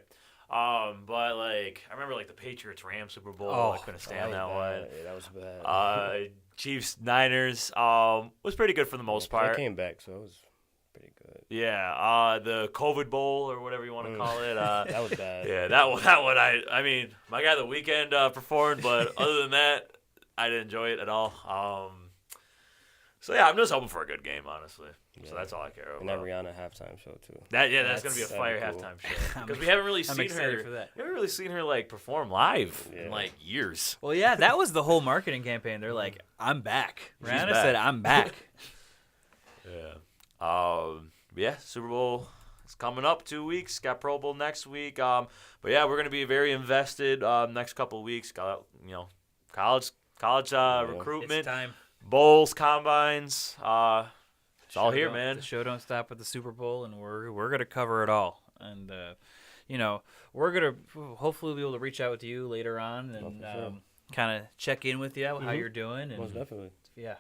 But like I remember like the Patriots Rams Super Bowl. I couldn't stand that one. Yeah, that was bad. Chiefs Niners was pretty good for the most part. They came back, so it was pretty good. Yeah, the COVID Bowl or whatever you want to call it. That was bad. Yeah, that one. I mean, my guy the weekend performed, but other than that, I didn't enjoy it at all. So yeah, I'm just hoping for a good game, honestly. Yeah. So that's all I care about. And that Rihanna halftime show too. That's gonna be a fire halftime show because we haven't really seen her. For that. We haven't really seen her like perform live in like years. Well, yeah, that was the whole marketing campaign. They're like, "I'm back." Rihanna said, "I'm back." Yeah, Super Bowl is coming up 2 weeks. Got Pro Bowl next week. But yeah, we're gonna be very invested next couple of weeks. Got college recruitment, It's time. bowls, combines. It's all here, man. The show don't stop at the Super Bowl, and we're gonna cover it all. And we're gonna hopefully be able to reach out with you later on and sure. kind of check in with you how you're doing. And Most definitely. yeah.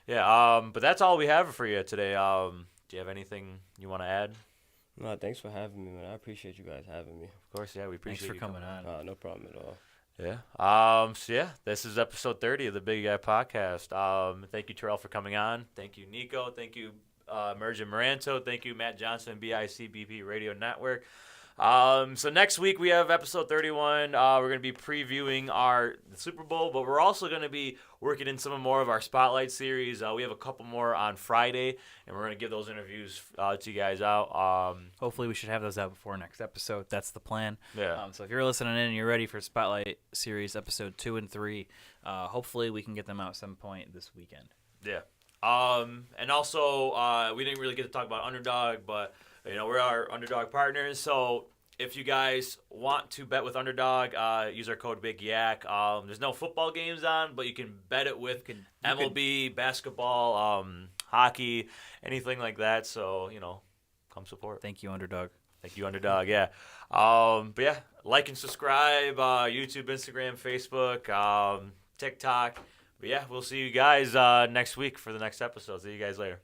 Yeah. But that's all we have for you today. Do you have anything you want to add? No, thanks for having me, man. I appreciate you guys having me. Of course, yeah. We appreciate Thanks for you coming on. No problem at all. Yeah. So yeah, this is episode 30 of the Big Guy Podcast. Thank you, Terrell, for coming on. Thank you, Nico. Thank you, Merge and Maranto. Thank you, Matt Johnson, BICBP Radio Network. So next week we have episode 31. We're going to be previewing the Super Bowl, but we're also going to be working in some more of our Spotlight series. We have a couple more on Friday, and we're going to give those interviews to you guys out. Hopefully we should have those out before next episode. That's the plan. Yeah. So if you're listening in and you're ready for Spotlight series episode 2 and 3, hopefully we can get them out some point this weekend. Yeah. And also, we didn't really get to talk about Underdog, but we're our Underdog partners. So if you guys want to bet with Underdog, use our code Big Yak. There's no football games on, but you can bet it with MLB, basketball, hockey, anything like that. So come support. Thank you, Underdog. Thank you, Underdog. Yeah. But yeah, like and subscribe. YouTube, Instagram, Facebook, TikTok. But yeah, we'll see you guys next week for the next episode. See you guys later.